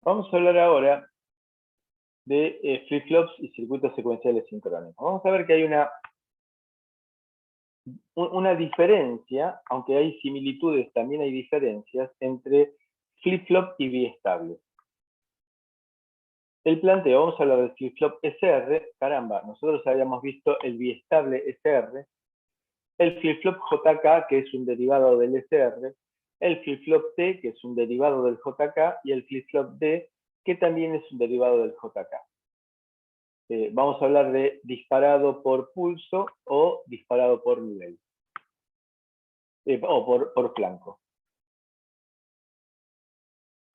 Vamos a hablar ahora de flip-flops y circuitos secuenciales sincrónicos. Vamos a ver que hay una diferencia, aunque hay similitudes, también hay diferencias entre flip-flop y biestable. El planteo, vamos a hablar del flip-flop SR, caramba, nosotros habíamos visto el biestable SR, el flip-flop JK, que es un derivado del SR, el flip-flop T, que es un derivado del JK, y el flip-flop D, que también es un derivado del JK. Vamos a hablar de disparado por pulso o disparado por nivel, o por flanco.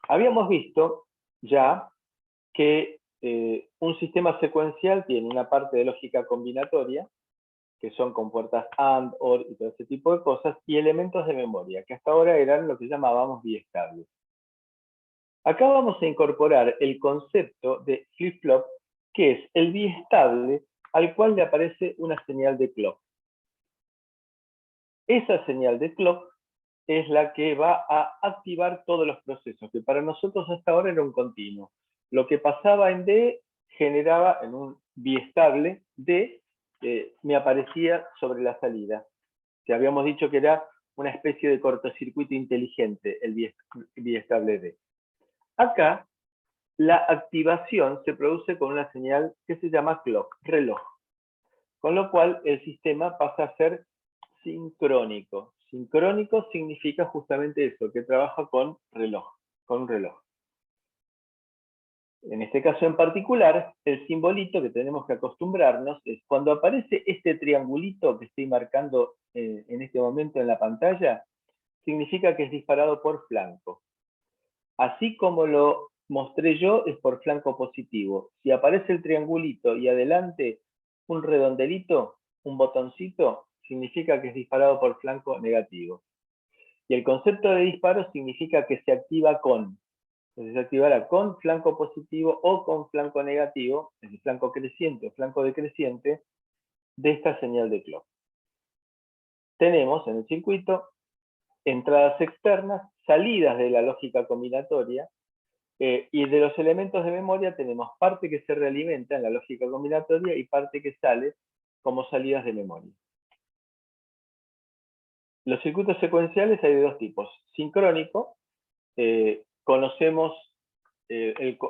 Habíamos visto ya que un sistema secuencial tiene una parte de lógica combinatoria, que son compuertas AND, OR y todo ese tipo de cosas, y elementos de memoria, que hasta ahora eran lo que llamábamos biestables. Acá vamos a incorporar el concepto de flip-flop, que es el biestable al cual le aparece una señal de clock. Esa señal de clock es la que va a activar todos los procesos, que para nosotros hasta ahora era un continuo. Lo que pasaba en D generaba en un biestable D, me aparecía sobre la salida. Que habíamos dicho que era una especie de cortocircuito inteligente, el biestable D. Acá, la activación se produce con una señal que se llama clock, reloj. Con lo cual, el sistema pasa a ser sincrónico. Sincrónico significa justamente eso, que trabaja con reloj, con un reloj. En este caso en particular, el simbolito que tenemos que acostumbrarnos es cuando aparece este triangulito que estoy marcando en este momento en la pantalla, significa que es disparado por flanco. Así como lo mostré yo, es por flanco positivo. Si aparece el triangulito y adelante un redondelito, un botoncito, significa que es disparado por flanco negativo. Y el concepto de disparo significa que se activa con. Entonces se activará con flanco positivo o con flanco negativo, es decir, flanco creciente o flanco decreciente, de esta señal de clock. Tenemos en el circuito entradas externas, salidas de la lógica combinatoria, y de los elementos de memoria tenemos parte que se realimenta en la lógica combinatoria y parte que sale como salidas de memoria. Los circuitos secuenciales hay de dos tipos. Sincrónico,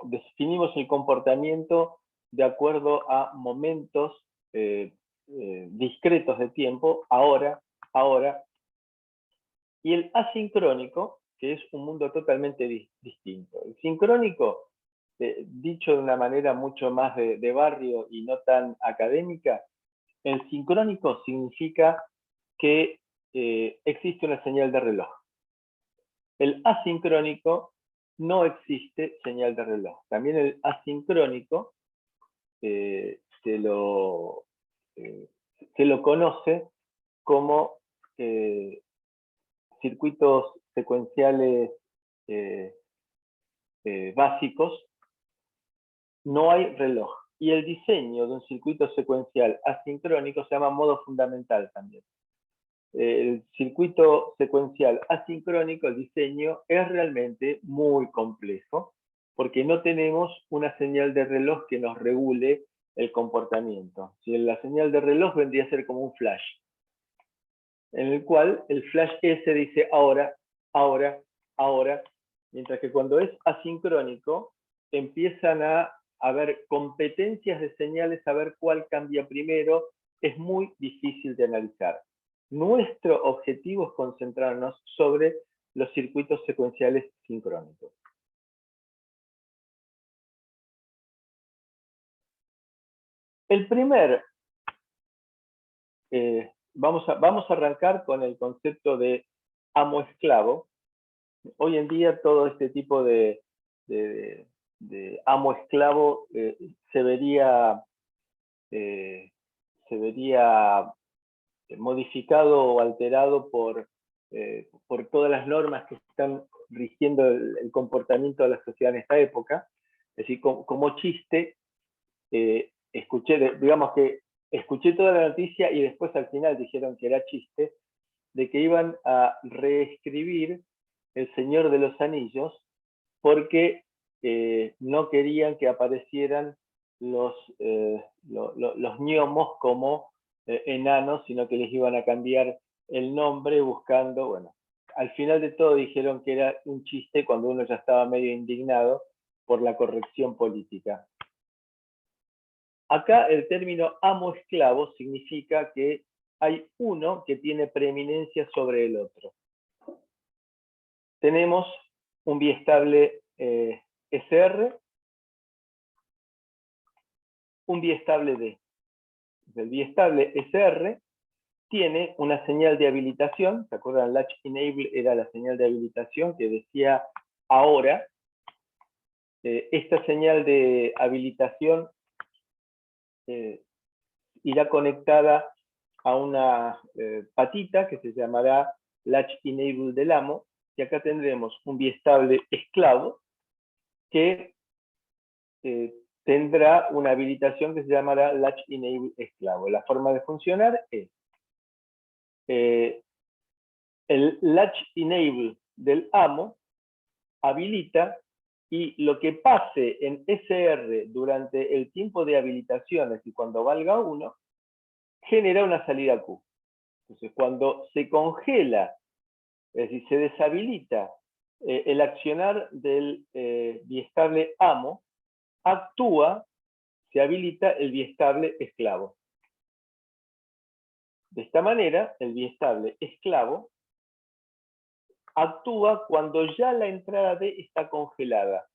definimos el comportamiento de acuerdo a momentos discretos de tiempo, ahora, y el asincrónico, que es un mundo totalmente distinto. El sincrónico, dicho de una manera mucho más de barrio y no tan académica, el sincrónico significa que existe una señal de reloj. El asincrónico no existe señal de reloj. También el asincrónico se lo conoce como circuitos secuenciales básicos. No hay reloj. Y el diseño de un circuito secuencial asincrónico se llama modo fundamental también. El circuito secuencial asincrónico, el diseño, es realmente muy complejo porque no tenemos una señal de reloj que nos regule el comportamiento. Si la señal de reloj vendría a ser como un flash, en el cual el flash S dice ahora, ahora, ahora, mientras que cuando es asincrónico empiezan a haber competencias de señales, a ver cuál cambia primero, es muy difícil de analizar. Nuestro objetivo es concentrarnos sobre los circuitos secuenciales sincrónicos. El primer, vamos a arrancar con el concepto de amo-esclavo. Hoy en día todo este tipo de amo-esclavo se vería modificado o alterado por todas las normas que están rigiendo el comportamiento de la sociedad en esta época. Es decir, como chiste, escuché toda la noticia y después al final dijeron que era chiste, de que iban a reescribir El Señor de los Anillos porque no querían que aparecieran los gnomos como enanos, sino que les iban a cambiar el nombre buscando, bueno, al final de todo dijeron que era un chiste cuando uno ya estaba medio indignado por la corrección política. Acá el término amo-esclavo significa que hay uno que tiene preeminencia sobre el otro. Tenemos un biestable SR, un biestable D. El biestable SR tiene una señal de habilitación, ¿se acuerdan? Latch enable era la señal de habilitación que decía ahora. Esta señal de habilitación irá conectada a una patita que se llamará Latch enable del amo, y acá tendremos un biestable esclavo que tendrá una habilitación que se llamará Latch enable esclavo. La forma de funcionar es el Latch enable del amo habilita, y lo que pase en SR durante el tiempo de habilitaciones y cuando valga 1, genera una salida Q. Entonces, cuando se congela, es decir, se deshabilita el accionar del biestable amo, se habilita el biestable esclavo. De esta manera, el biestable esclavo actúa cuando ya la entrada D está congelada.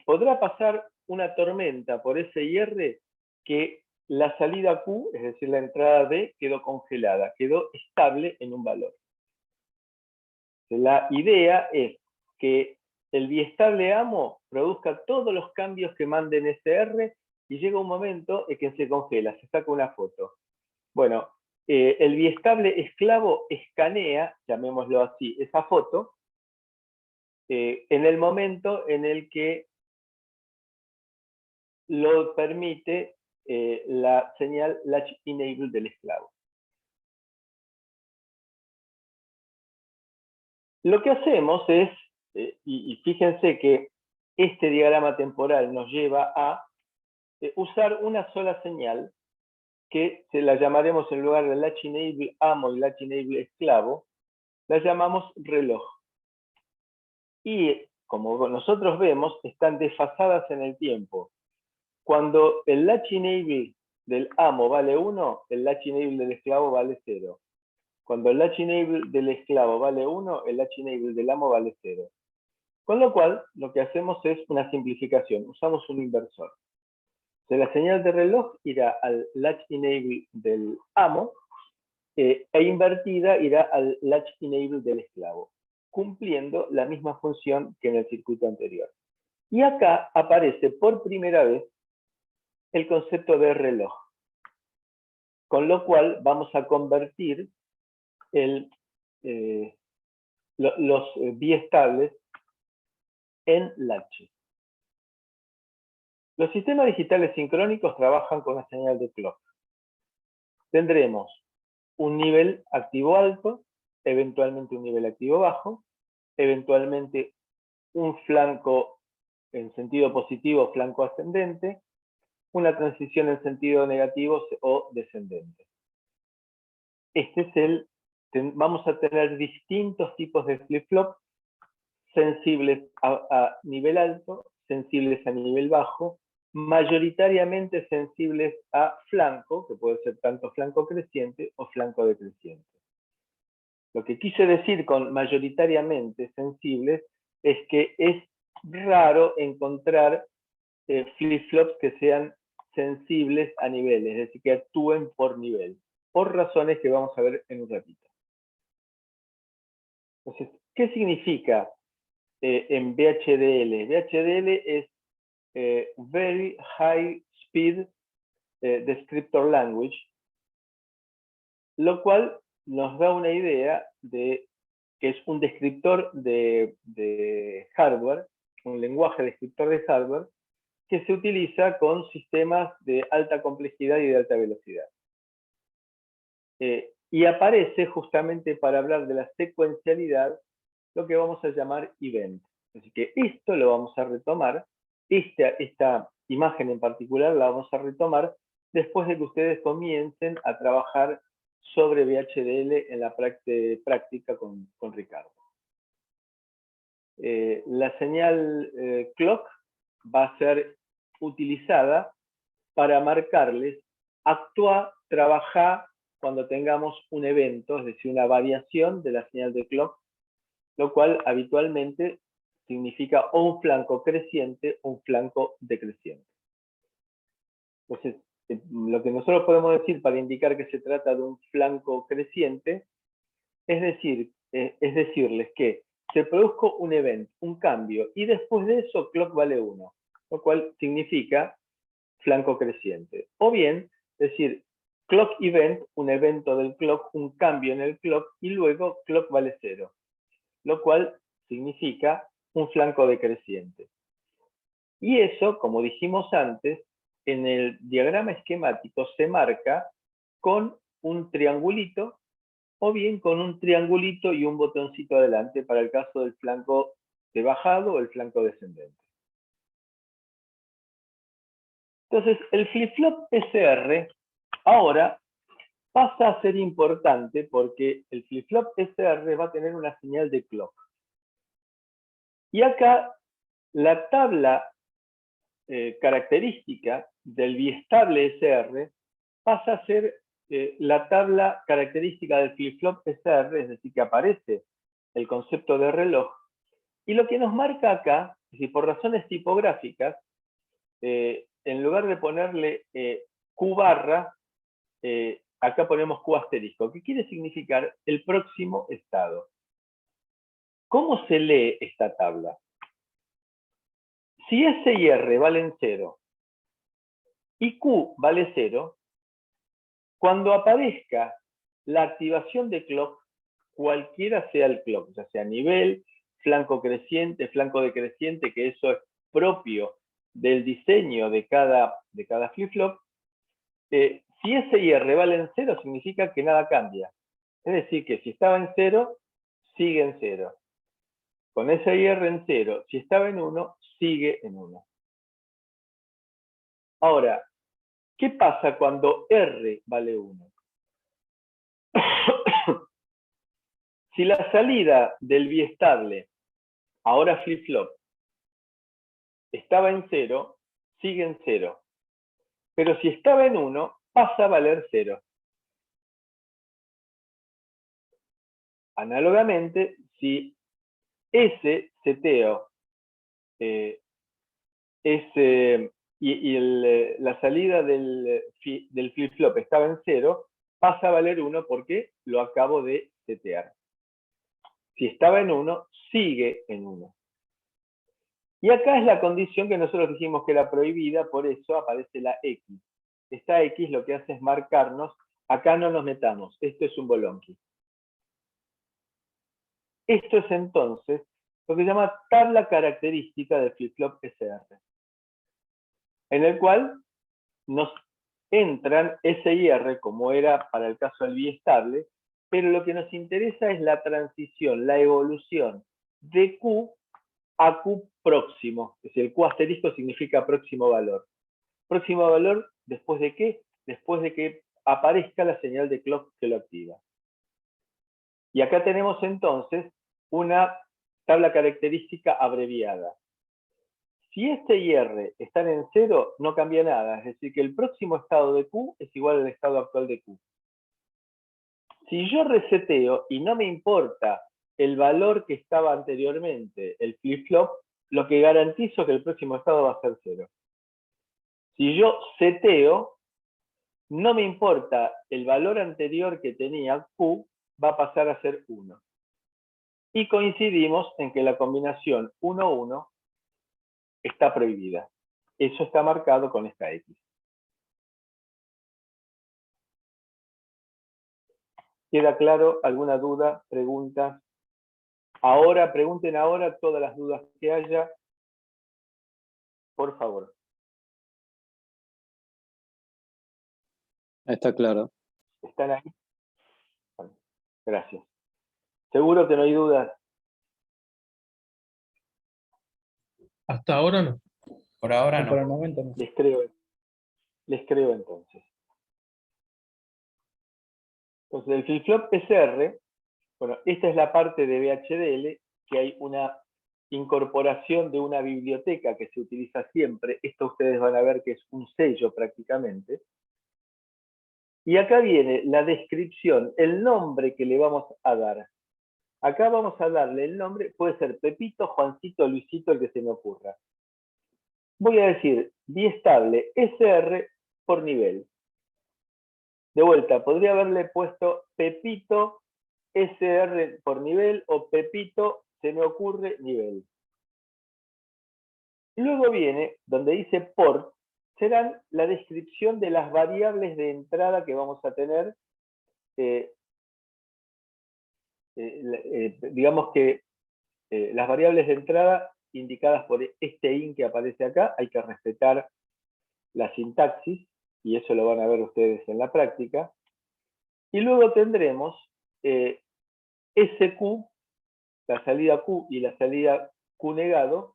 Podrá pasar una tormenta por SIR que la salida Q, es decir, la entrada D, quedó congelada, quedó estable en un valor. La idea es que el biestable amo produzca todos los cambios que mande en SR y llega un momento en que se congela, se saca una foto. Bueno, el biestable esclavo escanea, llamémoslo así, esa foto, en el momento en el que lo permite la señal Latch enable del esclavo. Lo que hacemos es, y fíjense que este diagrama temporal nos lleva a usar una sola señal, que se la llamaremos en lugar de Latch enable amo y Latch enable esclavo, la llamamos reloj. Y como nosotros vemos, están desfasadas en el tiempo. Cuando el Latch enable del amo vale 1, el Latch enable del esclavo vale 0. Cuando el Latch enable del esclavo vale 1, el Latch enable del amo vale 0. Con lo cual, lo que hacemos es una simplificación. Usamos un inversor. La señal de reloj irá al Latch enable del amo e invertida irá al Latch enable del esclavo, cumpliendo la misma función que en el circuito anterior. Y acá aparece por primera vez el concepto de reloj, con lo cual vamos a convertir los biestables en latches. Los sistemas digitales sincrónicos trabajan con la señal de clock. Tendremos un nivel activo alto, eventualmente un nivel activo bajo, eventualmente un flanco en sentido positivo, flanco ascendente, una transición en sentido negativo o descendente. Vamos a tener distintos tipos de flip-flop, sensibles a nivel alto, sensibles a nivel bajo, mayoritariamente sensibles a flanco, que puede ser tanto flanco creciente o flanco decreciente. Lo que quise decir con mayoritariamente sensibles es que es raro encontrar flip-flops que sean sensibles a niveles, es decir, que actúen por nivel, por razones que vamos a ver en un ratito. Entonces, ¿qué significa en VHDL? VHDL es Very High Speed Descriptor Language, lo cual nos da una idea de que es un descriptor de hardware, un lenguaje descriptor de hardware, que se utiliza con sistemas de alta complejidad y de alta velocidad. Y aparece justamente para hablar de la secuencialidad lo que vamos a llamar event. Así que esto lo vamos a retomar esta imagen en particular la vamos a retomar después de que ustedes comiencen a trabajar sobre VHDL en la práctica con Ricardo. La señal clock va a ser utilizada para marcarles actúa, trabaja cuando tengamos un evento, es decir, una variación de la señal de clock, lo cual habitualmente significa o un flanco creciente o un flanco decreciente. Entonces, lo que nosotros podemos decir para indicar que se trata de un flanco creciente es decirles que se produzca un evento, un cambio, y después de eso clock vale 1, lo cual significa flanco creciente. O bien, decir clock event, un evento del clock, un cambio en el clock, y luego clock vale 0, lo cual significa un flanco decreciente. Y eso, como dijimos antes, en el diagrama esquemático se marca con un triangulito o bien con un triangulito y un botoncito adelante para el caso del flanco de bajado o el flanco descendente. Entonces, el flip-flop SR ahora pasa a ser importante porque el flip-flop SR va a tener una señal de clock. Y acá la tabla característica del biestable SR pasa a ser la tabla característica del flip-flop SR, es decir, que aparece el concepto de reloj. Y lo que nos marca acá, es decir, por razones tipográficas, en lugar de ponerle Q barra, acá ponemos Q asterisco, que quiere significar el próximo estado. ¿Cómo se lee esta tabla? Si S y R valen 0 y Q vale 0, cuando aparezca la activación de clock, cualquiera sea el clock, ya sea nivel, flanco creciente, flanco decreciente, que eso es propio del diseño de cada flip-flop, si S y R valen 0, significa que nada cambia. Es decir, que si estaba en 0, sigue en 0. Con S y R en 0, si estaba en 1, sigue en 1. Ahora, ¿qué pasa cuando R vale 1? Si la salida del biestable, ahora flip-flop, estaba en 0, sigue en 0. Pero si estaba en 1, pasa a valer 0. Análogamente, si ese seteo la salida del flip-flop estaba en 0, pasa a valer 1 porque lo acabo de setear. Si estaba en 1, sigue en 1. Y acá es la condición que nosotros dijimos que era prohibida, por eso aparece la X. Esta X lo que hace es marcarnos, acá no nos metamos, esto es un bolonqui. Esto es entonces lo que se llama tabla característica del flip-flop SR, en el cual nos entran S y R, como era para el caso del biestable, pero lo que nos interesa es la transición, la evolución de Q a Q próximo. Es decir, el Q asterisco significa próximo valor. ¿Próximo valor después de qué? Después de que aparezca la señal de clock que lo activa. Y acá tenemos entonces una tabla característica abreviada. Si este y R están en 0, no cambia nada. Es decir, que el próximo estado de Q es igual al estado actual de Q. Si yo reseteo y no me importa el valor que estaba anteriormente, el flip-flop, lo que garantizo es que el próximo estado va a ser 0. Si yo seteo, no me importa el valor anterior que tenía Q, va a pasar a ser 1. Y coincidimos en que la combinación 1-1 está prohibida. Eso está marcado con esta X. ¿Queda claro? ¿Alguna duda? ¿Pregunta? Ahora, pregunten ahora todas las dudas que haya. Por favor. Está claro. ¿Están ahí? Bueno, gracias. ¿Seguro que no hay dudas? Hasta ahora no. Por ahora No, por el no. momento no. Les creo entonces. Entonces, el flip-flop PCR, bueno, esta es la parte de VHDL, que hay una incorporación de una biblioteca que se utiliza siempre. Esto ustedes van a ver que es un sello prácticamente. Y acá viene la descripción, el nombre que le vamos a dar. Acá vamos a darle el nombre, puede ser Pepito, Juancito, Luisito, el que se me ocurra. Voy a decir biestable SR por nivel. De vuelta, podría haberle puesto Pepito SR por nivel o Pepito se me ocurre nivel. Luego viene, donde dice port, serán la descripción de las variables de entrada que vamos a tener. Digamos que las variables de entrada indicadas por este IN que aparece acá, hay que respetar la sintaxis, y eso lo van a ver ustedes en la práctica. Y luego tendremos SQ, la salida Q y la salida Q negado,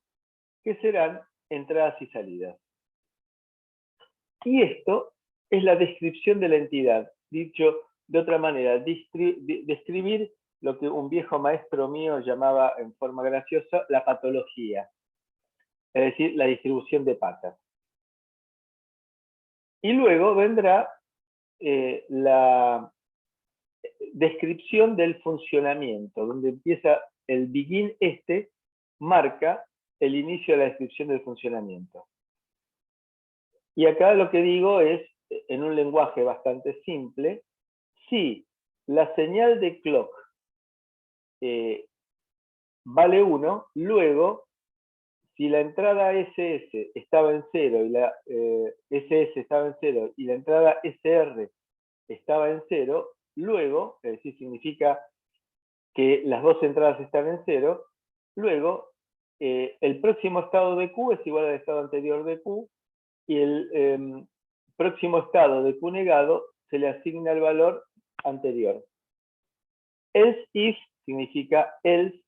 que serán entradas y salidas. Y esto es la descripción de la entidad. Dicho de otra manera, describir lo que un viejo maestro mío llamaba en forma graciosa la patología, es decir, la distribución de patas. Y luego vendrá la descripción del funcionamiento, donde empieza el begin marca el inicio de la descripción del funcionamiento. Y acá lo que digo es, en un lenguaje bastante simple, si la señal de clock vale 1, luego, si la entrada SS estaba en 0 y la SS estaba en 0 y la entrada SR estaba en 0, luego, es decir, significa que las dos entradas están en 0, luego el próximo estado de Q es igual al estado anterior de Q, y el próximo estado de Q negado se le asigna el valor anterior. Else if significa else,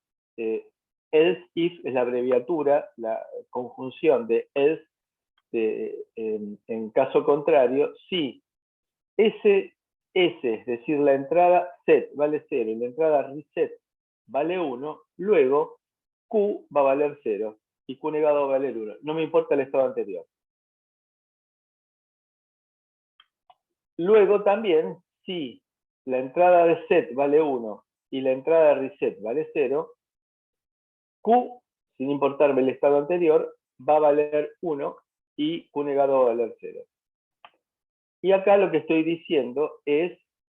else if es la abreviatura, la conjunción de else, en caso contrario, si ese S, es decir, la entrada set vale 0 y la entrada reset vale 1, luego Q va a valer 0 y Q negado va a valer 1. No me importa el estado anterior. Luego también, si la entrada de set vale 1 y la entrada de reset vale 0, Q, sin importarme el estado anterior, va a valer 1 y Q negado va a valer 0. Y acá lo que estoy diciendo es,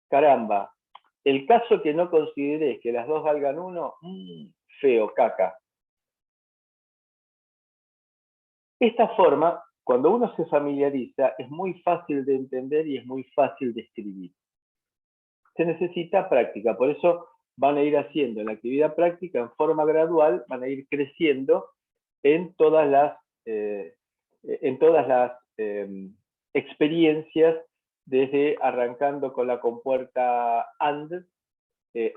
caramba, el caso que no consideréis que las dos valgan 1, feo, caca. Esta forma, cuando uno se familiariza, es muy fácil de entender y es muy fácil de escribir. Se necesita práctica, por eso van a ir haciendo la actividad práctica en forma gradual, van a ir creciendo en todas las experiencias, desde arrancando con la compuerta AND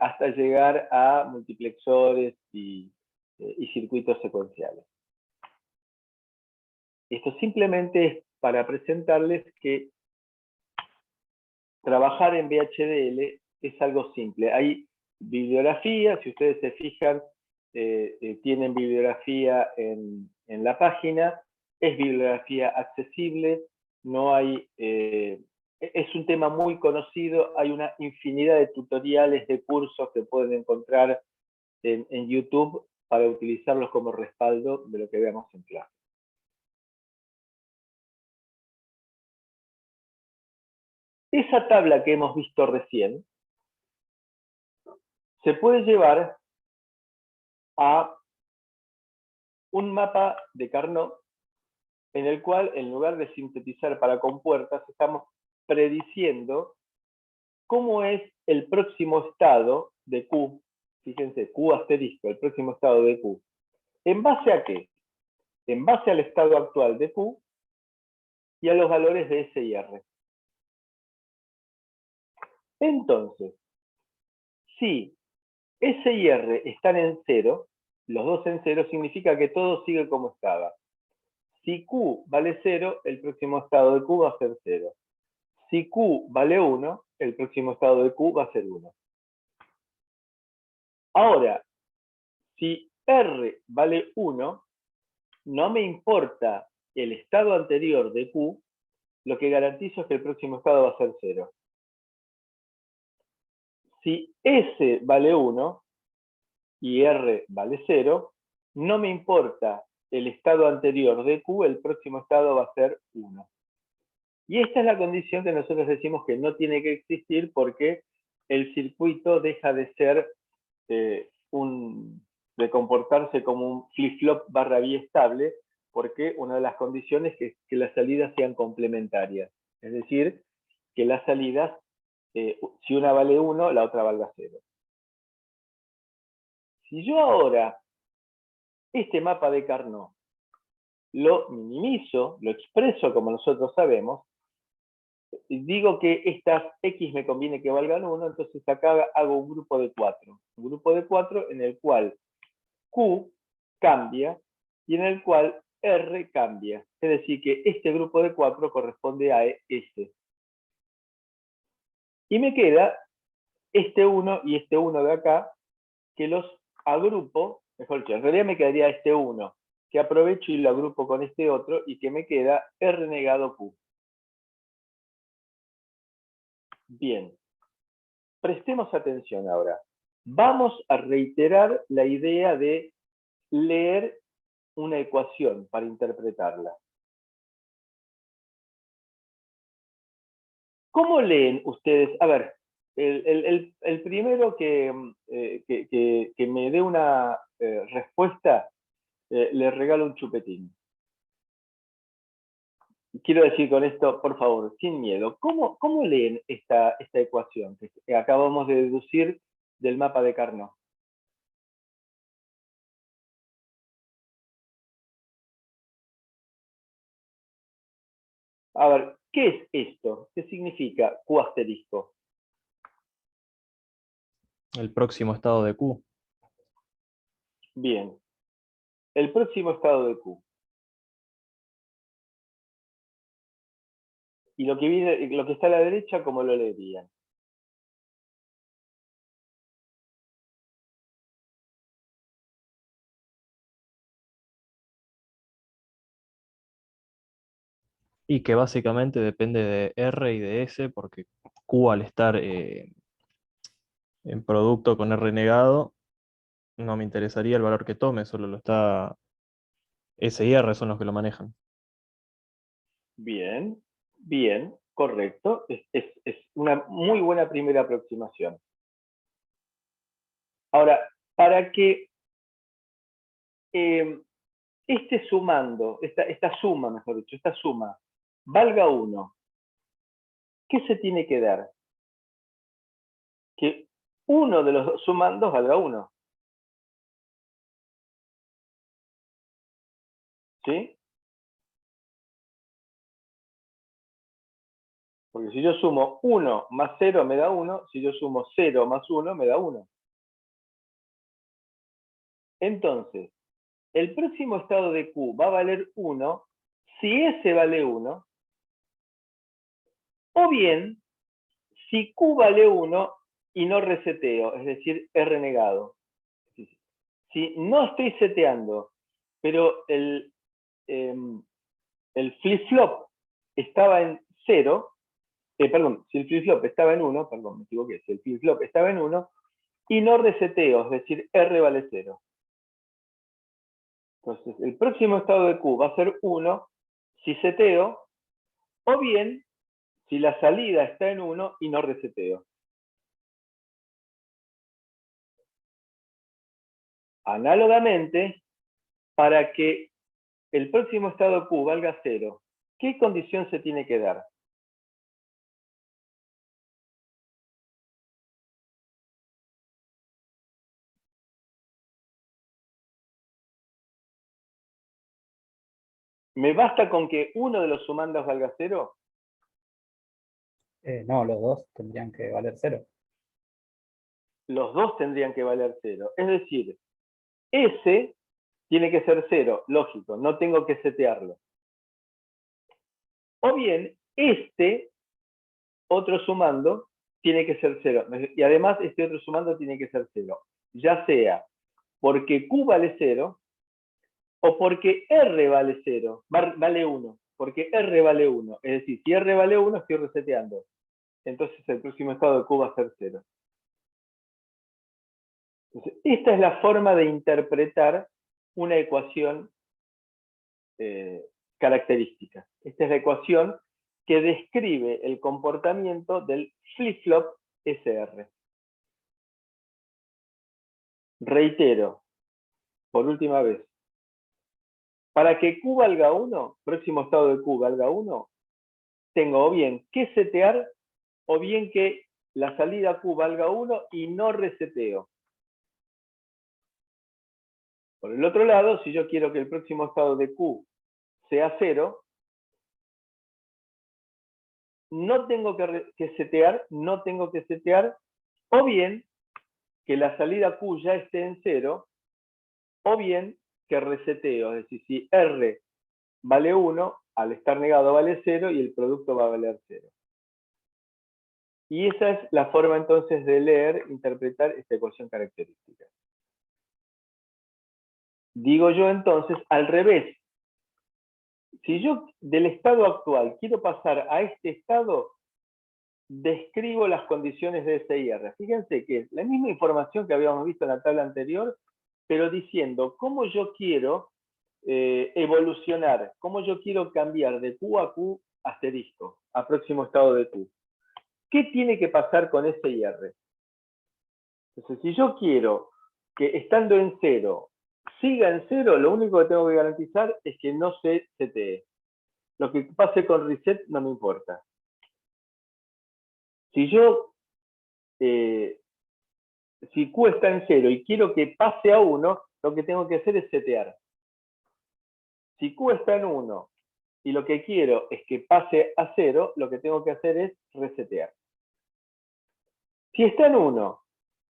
hasta llegar a multiplexores y circuitos secuenciales. Esto simplemente es para presentarles que trabajar en VHDL es algo simple. Hay bibliografía, si ustedes se fijan, tienen bibliografía en la página, es bibliografía accesible, no hay, es un tema muy conocido, hay una infinidad de tutoriales, de cursos que pueden encontrar en YouTube para utilizarlos como respaldo de lo que veamos en clase. Esa tabla que hemos visto recién se puede llevar a un mapa de Carnot en el cual, en lugar de sintetizar para compuertas, estamos prediciendo cómo es el próximo estado de Q. Fíjense, Q asterisco, el próximo estado de Q. ¿En base a qué? En base al estado actual de Q y a los valores de S y R. Entonces, si S y R están en 0, los dos en 0, significa que todo sigue como estaba. Si Si Q vale 0, el próximo estado de Q va a ser 0. Si Q vale 1, el próximo estado de Q va a ser 1. Ahora, si R vale 1, no me importa el estado anterior de Q, lo que garantizo es que el próximo estado va a ser 0. Si S vale 1 y R vale 0, no me importa el estado anterior de Q, el próximo estado va a ser 1. Y esta es la condición que nosotros decimos que no tiene que existir porque el circuito deja de ser de comportarse como un flip-flop barra biestable, porque una de las condiciones es que las salidas sean complementarias. Es decir, que las salidas, si una vale 1, la otra valga 0. Si yo ahora este mapa de Carnot lo minimizo, lo expreso como nosotros sabemos, digo que estas X me conviene que valgan 1, entonces acá hago un grupo de 4. Un grupo de 4 en el cual Q cambia y en el cual R cambia. Es decir, que este grupo de 4 corresponde a S. Y me queda este 1 y este 1 de acá, que los agrupo, mejor dicho, en realidad me quedaría este 1, que aprovecho y lo agrupo con este otro, y que me queda R negado Q. Bien, prestemos atención ahora. Vamos a reiterar la idea de leer una ecuación para interpretarla. ¿Cómo leen ustedes? A ver, el primero que me dé una respuesta, le regalo un chupetín. Quiero decir con esto, por favor, sin miedo, ¿cómo leen esta ecuación que acabamos de deducir del mapa de Carnot? A ver, ¿qué es esto? ¿Qué significa Q asterisco? El próximo estado de Q. Bien, el próximo estado de Q. Y lo que está a la derecha, ¿cómo lo leerían? Y que básicamente depende de R y de S, porque Q al estar en producto con R negado, no me interesaría el valor que tome, solo lo está S y R son los que lo manejan. Bien, bien, correcto. Es una muy buena primera aproximación. Ahora, para que este sumando, esta suma, mejor dicho, esta suma, valga 1, ¿qué se tiene que dar? Que uno de los dos sumandos valga 1. ¿Sí? Porque si yo sumo 1 más 0 me da 1, si yo sumo 0 más 1 me da 1. Entonces, el próximo estado de Q va a valer 1 si S vale 1, o bien si Q vale 1 y no reseteo, es decir, R negado. Si no estoy seteando, pero el flip-flop estaba en 0, perdón, si el flip-flop estaba en 1, perdón, me equivoqué, si el flip-flop estaba en 1 y no reseteo, es decir, R vale 0. Entonces, el próximo estado de Q va a ser 1 si seteo, o bien si la salida está en 1 y no reseteo. Análogamente, para que el próximo estado Q valga 0, ¿qué condición se tiene que dar? ¿Me basta con que uno de los sumandos valga 0? No, los dos tendrían que valer 0. Los dos tendrían que valer 0. Es decir, S tiene que ser 0, lógico, no tengo que setearlo. O bien, este otro sumando tiene que ser 0. Y además, este otro sumando tiene que ser 0. Ya sea porque Q vale 0 o porque R vale 0, vale 1. Porque R vale 1. Es decir, si R vale 1, estoy reseteando. Entonces el próximo estado de Q va a ser 0. Entonces, esta es la forma de interpretar una ecuación característica. Esta es la ecuación que describe el comportamiento del flip-flop SR. Reitero, por última vez, para que Q valga 1, próximo estado de Q valga 1, tengo o bien que setear o bien que la salida Q valga 1 y no reseteo. Por el otro lado, si yo quiero que el próximo estado de Q sea 0, no tengo que setear, o bien que la salida Q ya esté en 0, o bien que reseteo. Es decir, si R vale 1, al estar negado vale 0 y el producto va a valer 0. Y esa es la forma entonces de leer, interpretar esta ecuación característica. Digo yo entonces al revés. Si yo del estado actual quiero pasar a este estado, describo las condiciones de SIR. Fíjense que es la misma información que habíamos visto en la tabla anterior, pero diciendo cómo yo quiero evolucionar, cómo yo quiero cambiar de Q a Q asterisco, a próximo estado de Q. ¿Qué tiene que pasar con SIR? Entonces, si yo quiero que estando en 0 siga en 0, lo único que tengo que garantizar es que no se setee. Lo que pase con reset no me importa. Si yo, si Q está en 0 y quiero que pase a 1, lo que tengo que hacer es setear. Si Q está en 1 y lo que quiero es que pase a 0, lo que tengo que hacer es resetear. Si está en 1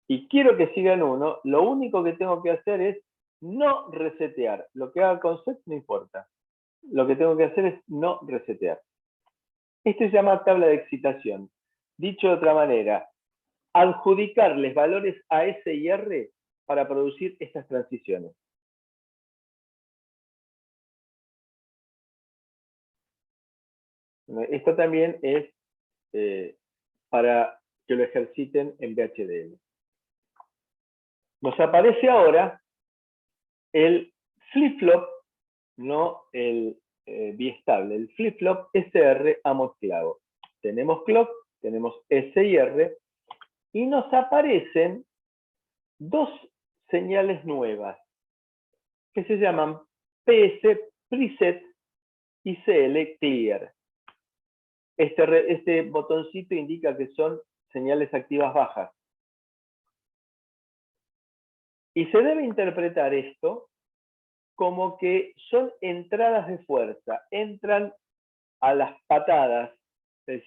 y quiero que siga en 1, lo único que tengo que hacer es no resetear. Lo que haga con set no importa. Lo que tengo que hacer es no resetear. Esto se llama tabla de excitación. Dicho de otra manera, adjudicarles valores a S y R para producir estas transiciones. Esto también es para que lo ejerciten en VHDL. Nos aparece ahora el flip-flop, no el biestable, el flip-flop SR amo esclavo. Tenemos clock, tenemos SIR, y nos aparecen dos señales nuevas que se llaman PS preset y CL clear. Este botoncito indica que son señales activas bajas. Y se debe interpretar esto como que son entradas de fuerza, entran a las patadas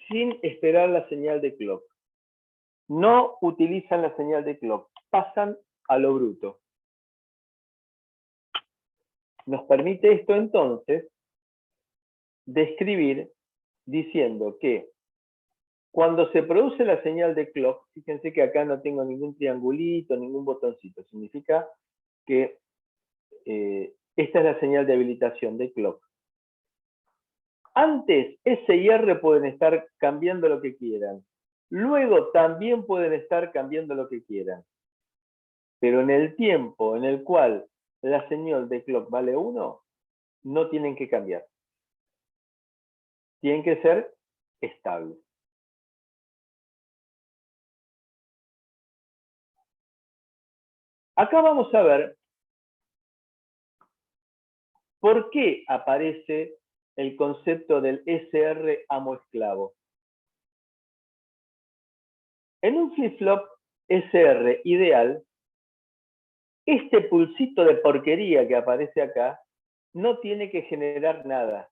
sin esperar la señal de clock. No utilizan la señal de clock, pasan a lo bruto. Nos permite esto entonces describir diciendo que cuando se produce la señal de clock, fíjense que acá no tengo ningún triangulito, ningún botoncito, significa que esta es la señal de habilitación de clock. Antes, S y R pueden estar cambiando lo que quieran. Luego también pueden estar cambiando lo que quieran. Pero en el tiempo en el cual la señal de clock vale 1, no tienen que cambiar. Tienen que ser estables. Acá vamos a ver por qué aparece el concepto del SR amo esclavo. En un flip-flop SR ideal, este pulsito de porquería que aparece acá no tiene que generar nada.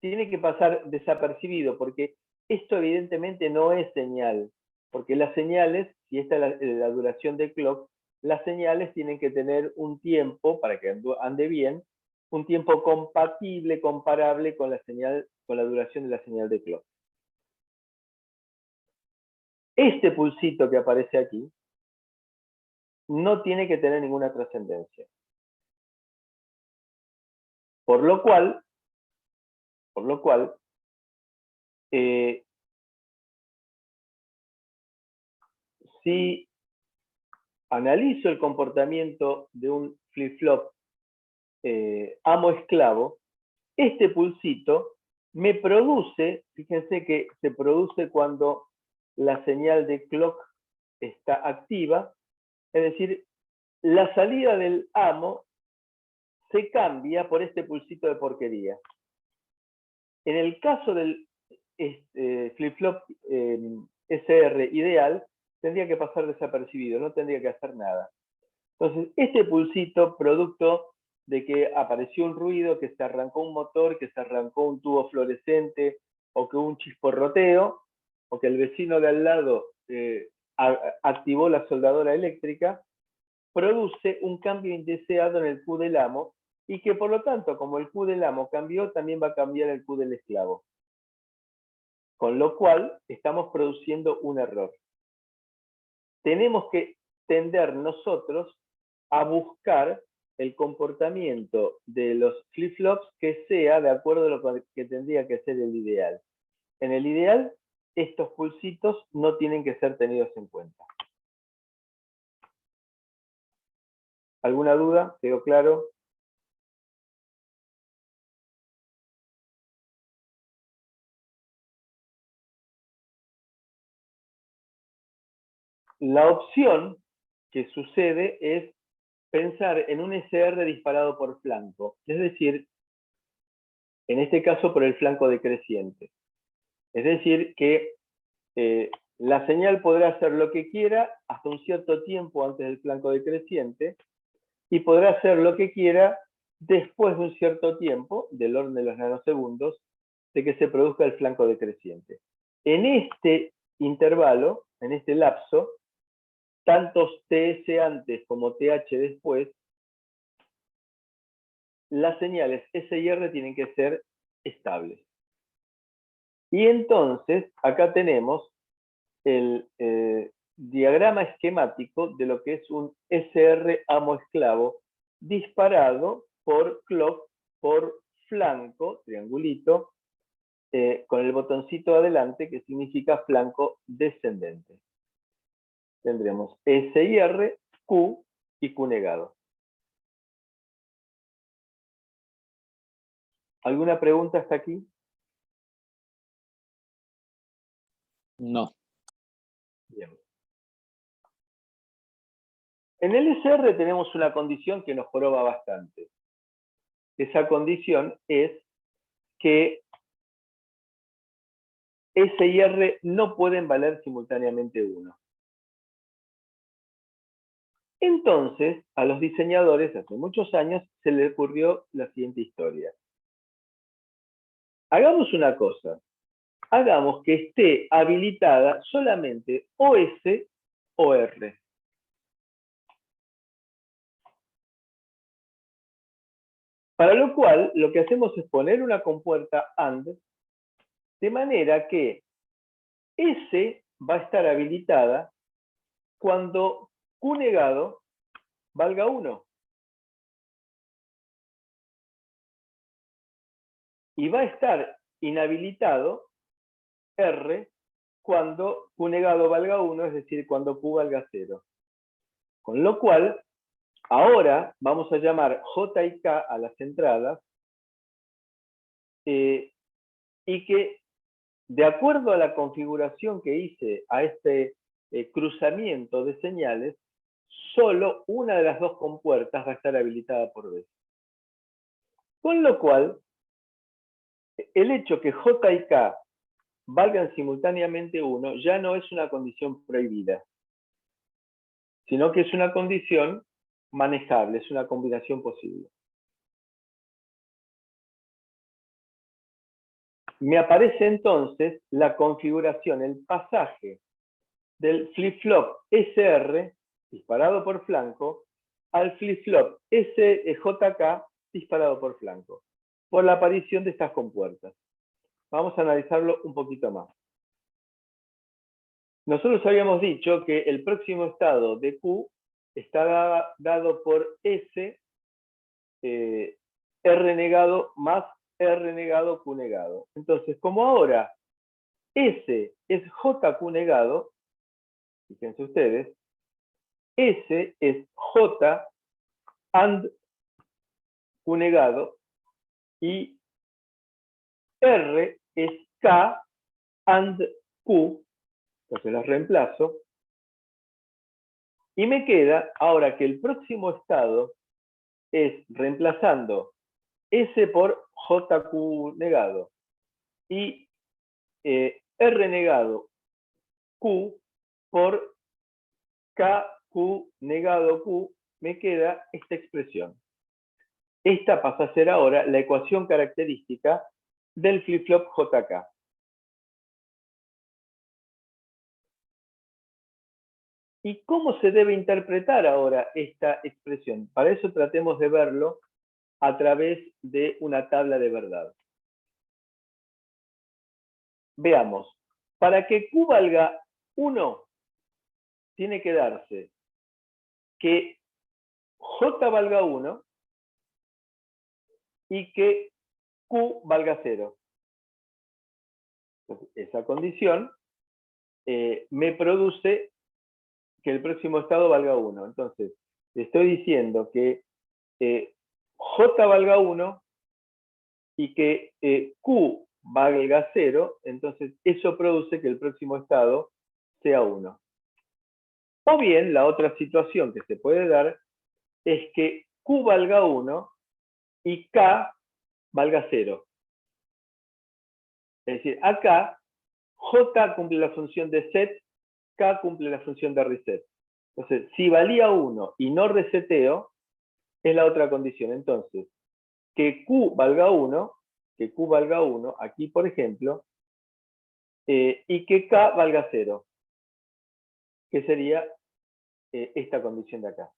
Tiene que pasar desapercibido porque esto evidentemente no es señal. Porque las señales, si esta es la duración de clock, las señales tienen que tener un tiempo para que ande bien un tiempo compatible, comparable con la señal, con la duración de la señal de clock. Este pulsito que aparece aquí no tiene que tener ninguna trascendencia. Por lo cual, si analizo el comportamiento de un flip-flop amo-esclavo, este pulsito me produce, fíjense que se produce cuando la señal de clock está activa, es decir, la salida del amo se cambia por este pulsito de porquería. En el caso del flip-flop SR ideal, tendría que pasar desapercibido, no tendría que hacer nada. Entonces, este pulsito, producto de que apareció un ruido, que se arrancó un motor, que se arrancó un tubo fluorescente, o que hubo un chisporroteo, o que el vecino de al lado activó la soldadora eléctrica, produce un cambio indeseado en el Q del amo, y que por lo tanto, como el Q del amo cambió, también va a cambiar el Q del esclavo. Con lo cual, estamos produciendo un error. Tenemos que tender nosotros a buscar el comportamiento de los flip-flops que sea de acuerdo a lo que tendría que ser el ideal. En el ideal, estos pulsitos no tienen que ser tenidos en cuenta. ¿Alguna duda? ¿Quedó claro? La opción que sucede es pensar en un SR disparado por flanco, es decir, en este caso por el flanco decreciente. Es decir, que la señal podrá hacer lo que quiera hasta un cierto tiempo antes del flanco decreciente y podrá hacer lo que quiera después de un cierto tiempo, del orden de los nanosegundos, de que se produzca el flanco decreciente. En este intervalo, en este lapso, tantos TS antes como TH después, las señales S y R tienen que ser estables. Y entonces, acá tenemos el diagrama esquemático de lo que es un SR amo-esclavo disparado por clock, por flanco, triangulito, con el botoncito adelante que significa flanco descendente. Tendremos S y R, Q y Q negado. ¿Alguna pregunta hasta aquí? No. Bien. En el SR tenemos una condición que nos joroba bastante. Esa condición es que S y R no pueden valer simultáneamente 1. Entonces, a los diseñadores, hace muchos años, se les ocurrió la siguiente historia. Hagamos una cosa. Hagamos que esté habilitada solamente o S o R. Para lo cual, lo que hacemos es poner una compuerta AND, de manera que S va a estar habilitada cuando Q negado valga 1. Y va a estar inhabilitado R cuando Q negado valga 1, es decir, cuando Q valga 0. Con lo cual, ahora vamos a llamar J y K a las entradas y que, de acuerdo a la configuración que hice a este cruzamiento de señales, solo una de las dos compuertas va a estar habilitada por vez. Con lo cual, el hecho que J y K valgan simultáneamente 1 ya no es una condición prohibida, sino que es una condición manejable, es una combinación posible. Me aparece entonces la configuración, el pasaje del flip-flop SR, disparado por flanco, al flip-flop SJK, disparado por flanco, por la aparición de estas compuertas. Vamos a analizarlo un poquito más. Nosotros habíamos dicho que el próximo estado de Q está dado por S R negado más R negado Q negado. Entonces, como ahora S es JQ negado, fíjense ustedes, S es J and Q negado y R es K and Q, entonces las reemplazo, y me queda ahora que el próximo estado es reemplazando S por JQ negado y R negado Q por KQ negado Q, me queda esta expresión. Esta pasa a ser ahora la ecuación característica del flip-flop JK. ¿Y cómo se debe interpretar ahora esta expresión? Para eso tratemos de verlo a través de una tabla de verdad. Veamos, para que Q valga 1, tiene que darse que J valga 1 y que Q valga 0. Entonces, esa condición me produce que el próximo estado valga 1. Entonces, le estoy diciendo que J valga 1 y que Q valga 0, entonces eso produce que el próximo estado sea 1. O bien, la otra situación que se puede dar es que Q valga 1 y K valga 0. Es decir, acá J cumple la función de set, K cumple la función de reset. Entonces, si valía 1 y no reseteo, es la otra condición. Entonces, que Q valga 1, aquí por ejemplo, y que K valga 0, que sería esta condición de acá.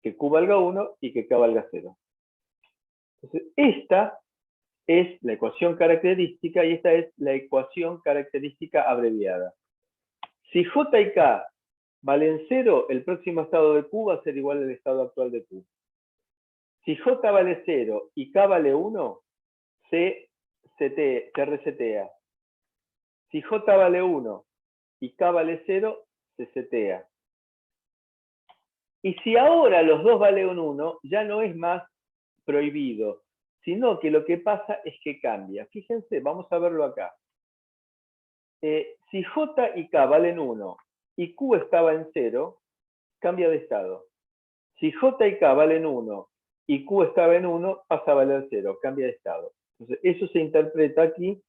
Que Q valga 1 y que K valga 0. Entonces, esta es la ecuación característica y esta es la ecuación característica abreviada. Si J y K valen 0, el próximo estado de Q va a ser igual al estado actual de Q. Si J vale 0 y K vale 1, se resetea. Si J vale 1 y K vale 0, se setea. Y si ahora los dos valen 1, ya no es más prohibido, sino que lo que pasa es que cambia. Fíjense, vamos a verlo acá. Si J y K valen 1 y Q estaba en 0, cambia de estado. Si J y K valen 1 y Q estaba en 1, pasa a valer 0, cambia de estado. Entonces, eso se interpreta aquí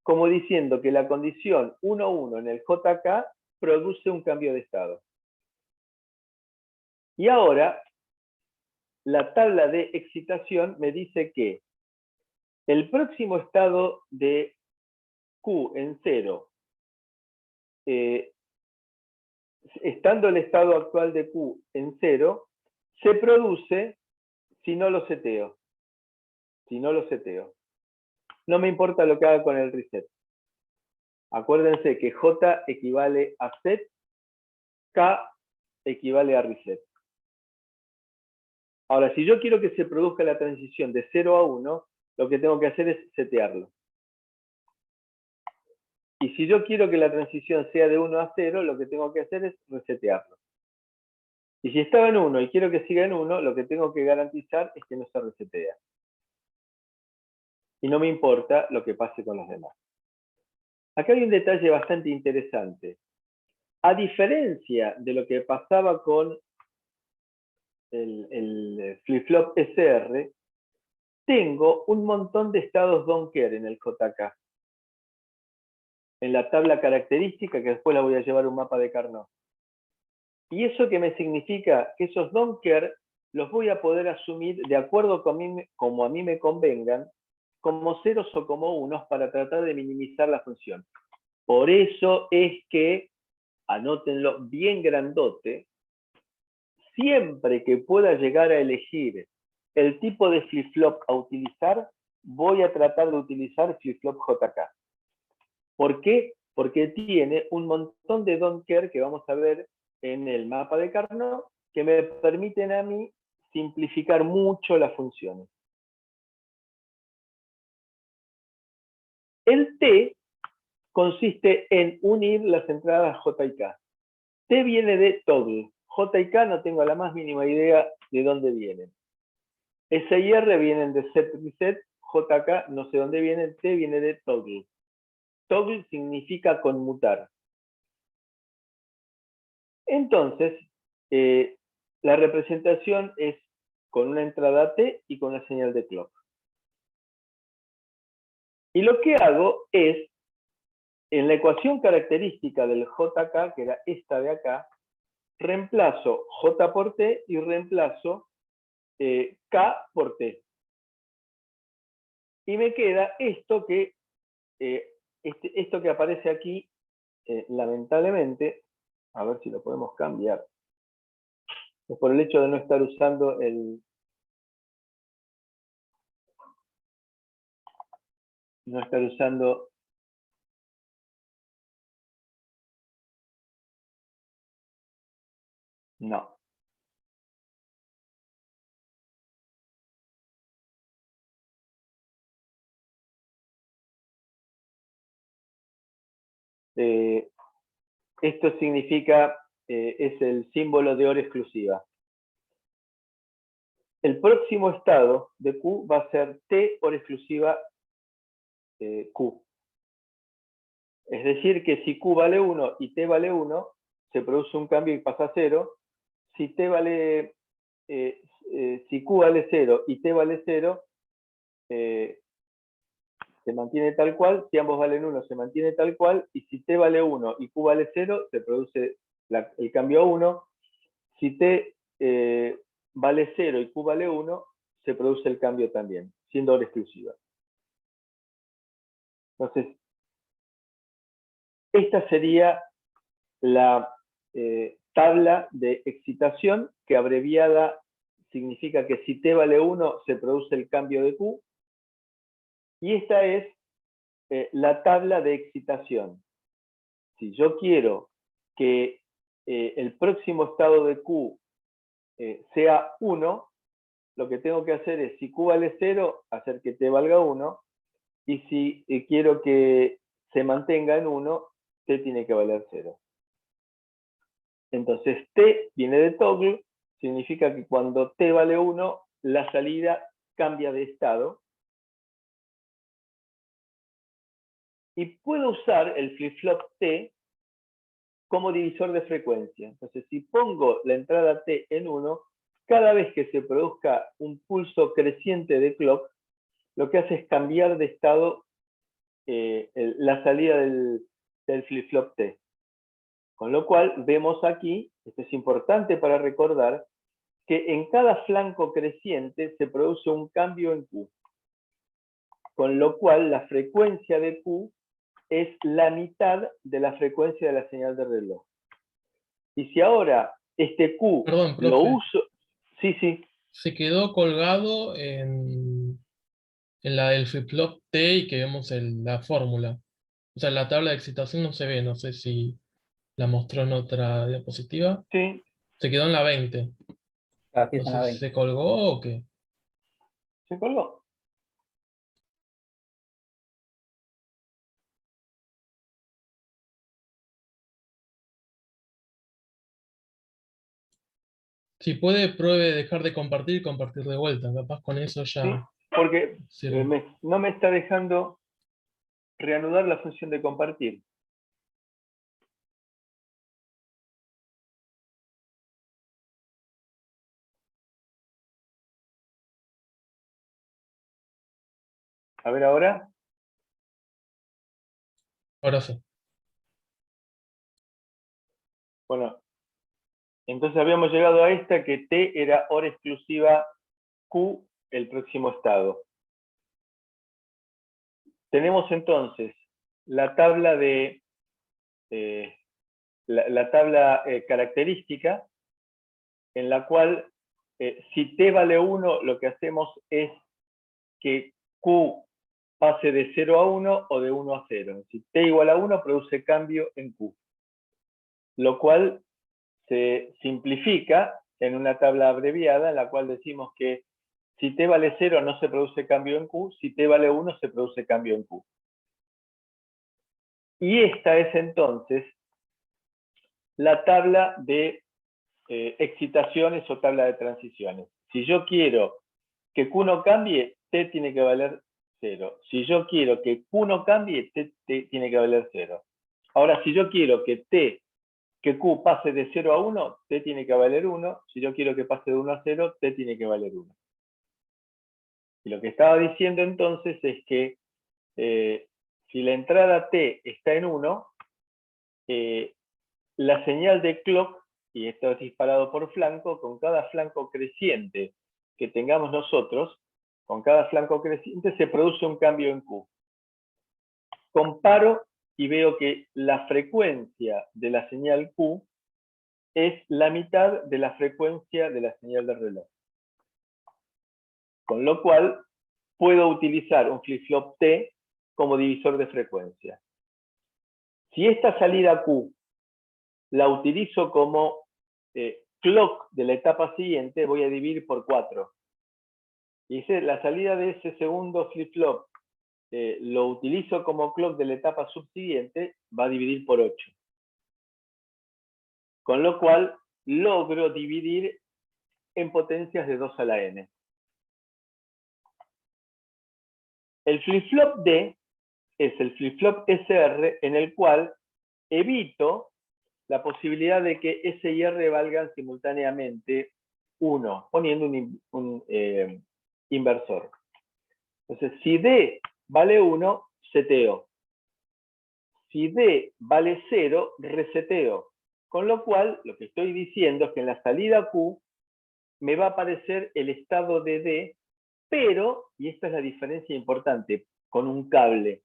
como diciendo que la condición 1,1 en el JK produce un cambio de estado. Y ahora, la tabla de excitación me dice que el próximo estado de Q en 0, estando el estado actual de Q en 0, se produce si no lo seteo. Si no lo seteo. No me importa lo que haga con el reset. Acuérdense que J equivale a set, K equivale a reset. Ahora, si yo quiero que se produzca la transición de 0 a 1, lo que tengo que hacer es setearlo. Y si yo quiero que la transición sea de 1 a 0, lo que tengo que hacer es resetearlo. Y si estaba en 1 y quiero que siga en 1, lo que tengo que garantizar es que no se resetea. Y no me importa lo que pase con los demás. Acá hay un detalle bastante interesante. A diferencia de lo que pasaba con el flip-flop SR, tengo un montón de estados don't care en el JK. En la tabla característica, que después la voy a llevar un mapa de Carnot. ¿Y eso qué me significa? Que esos don't care los voy a poder asumir de acuerdo como a mí me convengan, como ceros o como unos, para tratar de minimizar la función. Por eso es que, anótenlo bien grandote, siempre que pueda llegar a elegir el tipo de flip-flop a utilizar, voy a tratar de utilizar flip-flop JK. ¿Por qué? Porque tiene un montón de don't care que vamos a ver en el mapa de Carnot que me permiten a mí simplificar mucho las funciones. El T consiste en unir las entradas J y K. T viene de toggle. J y K no tengo la más mínima idea de dónde vienen. S y R vienen de set reset. JK no sé dónde vienen. T viene de toggle. Toggle significa conmutar. Entonces, la representación es con una entrada T y con una señal de clock. Y lo que hago es, en la ecuación característica del JK, que era esta de acá, reemplazo J por T y reemplazo K por T. Y me queda esto que, esto que aparece aquí, lamentablemente, a ver si lo podemos cambiar. Es por el hecho de no estar usando el... No estar usando... No. Esto significa, es el símbolo de hora exclusiva. El próximo estado de Q va a ser T hora exclusiva Q. Es decir, que si Q vale 1 y T vale 1, se produce un cambio y pasa a 0. Si T vale, si Q vale 0 y T vale 0, se mantiene tal cual. Si ambos valen 1, se mantiene tal cual. Y si T vale 1 y Q vale 0, se produce el cambio a 1. Si T vale 0 y Q vale 1, se produce el cambio también, siendo hora exclusiva. Entonces, esta sería la tabla de excitación, que abreviada significa que si T vale 1, se produce el cambio de Q. Y esta es la tabla de excitación. Si yo quiero que el próximo estado de Q sea 1, lo que tengo que hacer es, si Q vale 0, hacer que T valga 1, y si quiero que se mantenga en 1, T tiene que valer 0. Entonces, T viene de toggle, significa que cuando T vale 1, la salida cambia de estado. Y puedo usar el flip-flop T como divisor de frecuencia. Entonces, si pongo la entrada T en 1, cada vez que se produzca un pulso creciente de clock, lo que hace es cambiar de estado la salida del flip-flop T. Con lo cual, vemos aquí, esto es importante para recordar, que en cada flanco creciente se produce un cambio en Q. Con lo cual, la frecuencia de Q es la mitad de la frecuencia de la señal de reloj. Y si ahora este Q Perdón, lo profe. uso... Sí, sí. Se quedó colgado en la del flip-flop T y que vemos la fórmula. O sea, la tabla de excitación no se ve, no sé si la mostró en otra diapositiva. Sí, Se quedó en la 20. Aquí No está la sé si 20. se colgó o qué. se colgó. Si puede, pruebe dejar de compartir y compartir de vuelta. Capaz con eso ¿Sí? ya Porque sirve. no me está dejando reanudar la función de compartir. A ver ahora. Ahora sí. Bueno, entonces habíamos llegado a esta, que T era hora exclusiva Q, el próximo estado. Tenemos entonces la tabla de la tabla característica, en la cual si t vale 1, lo que hacemos es que Q pase de 0 a 1 o de 1 a 0. Si t igual a 1, produce cambio en Q. Lo cual se simplifica en una tabla abreviada en la cual decimos que si t vale 0 no se produce cambio en Q, si t vale 1 se produce cambio en Q. Y esta es entonces la tabla de excitaciones o tabla de transiciones. Si yo quiero que Q no cambie, T tiene que valer 0. Si yo quiero que Q no cambie, T tiene que valer 0. Ahora, si yo quiero que Q pase de 0 a 1, T tiene que valer 1. Si yo quiero que pase de 1 a 0, T tiene que valer 1. Y lo que estaba diciendo entonces es que si la entrada T está en 1, la señal de clock, y esto es disparado por flanco, con cada flanco creciente que tengamos nosotros, con cada flanco creciente se produce un cambio en Q. Comparo y veo que la frecuencia de la señal Q es la mitad de la frecuencia de la señal de reloj. Con lo cual, puedo utilizar un flip-flop T como divisor de frecuencia. Si esta salida Q la utilizo como clock de la etapa siguiente, voy a dividir por 4. Y la salida de ese segundo flip-flop lo utilizo como clock de la etapa subsiguiente, va a dividir por 8. Con lo cual, logro dividir en potencias de 2 a la n. El flip-flop D es el flip-flop SR en el cual evito la posibilidad de que S y R valgan simultáneamente 1, poniendo un inversor. Entonces, si D vale 1, seteo. Si D vale 0, reseteo. Con lo cual, lo que estoy diciendo es que en la salida Q me va a aparecer el estado de D, pero, y esta es la diferencia importante, con un cable,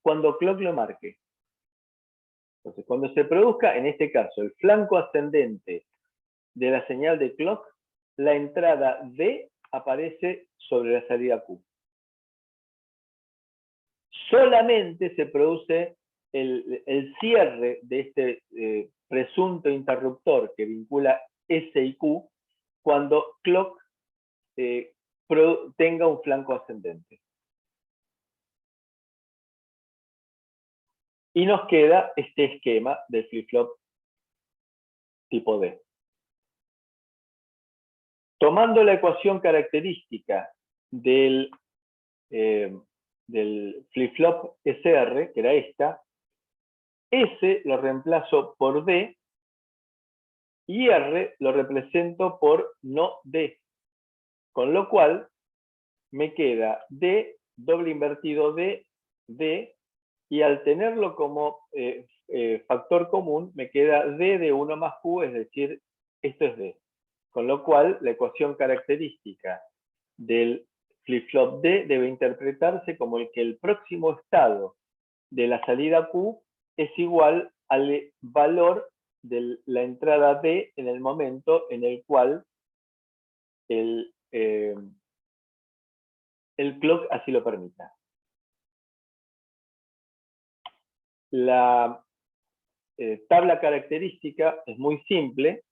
cuando clock lo marque. Entonces, cuando se produzca, en este caso, el flanco ascendente de la señal de clock, la entrada D aparece sobre la salida Q. Solamente se produce el cierre de este presunto interruptor que vincula S y Q cuando clock tenga un flanco ascendente. Y nos queda este esquema del flip-flop tipo D. Tomando la ecuación característica del flip-flop SR, que era esta, S lo reemplazo por D y R lo represento por no D. Con lo cual, me queda D, doble invertido D, D, y al tenerlo como factor común, me queda D de 1 más Q, es decir, esto es D. Con lo cual, la ecuación característica del flip-flop D debe interpretarse como que el próximo estado de la salida Q es igual al valor de la entrada D en el momento en el cual el clock así lo permita. La tabla característica es muy simple.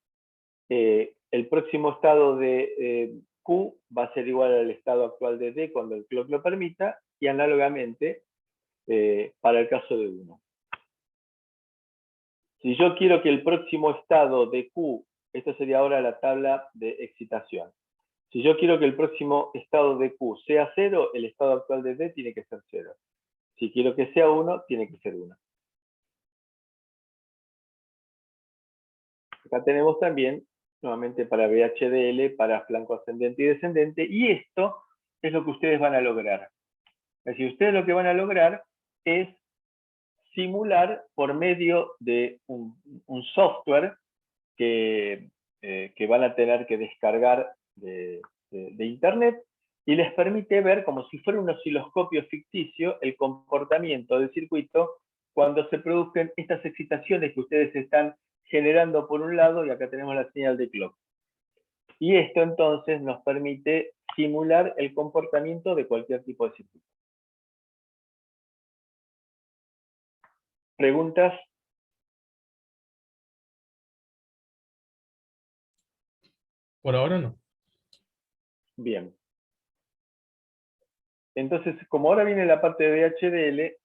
El próximo estado de Q va a ser igual al estado actual de D cuando el clock lo permita, y análogamente para el caso de 1. Si yo quiero que el próximo estado de Q, esto sería ahora la tabla de excitación. Si yo quiero que el próximo estado de Q sea 0, el estado actual de D tiene que ser 0. Si quiero que sea 1, tiene que ser 1. Acá tenemos también, nuevamente para VHDL, para flanco ascendente y descendente, y esto es lo que ustedes van a lograr. Es decir, ustedes lo que van a lograr es simular por medio de un software que van a tener que descargar de internet, y les permite ver, como si fuera un osciloscopio ficticio, el comportamiento del circuito cuando se producen estas excitaciones que ustedes están generando por un lado, y acá tenemos la señal de clock. Y esto entonces nos permite simular el comportamiento de cualquier tipo de circuito. ¿Preguntas? Por ahora no. Bien. Entonces, como ahora viene la parte de VHDL,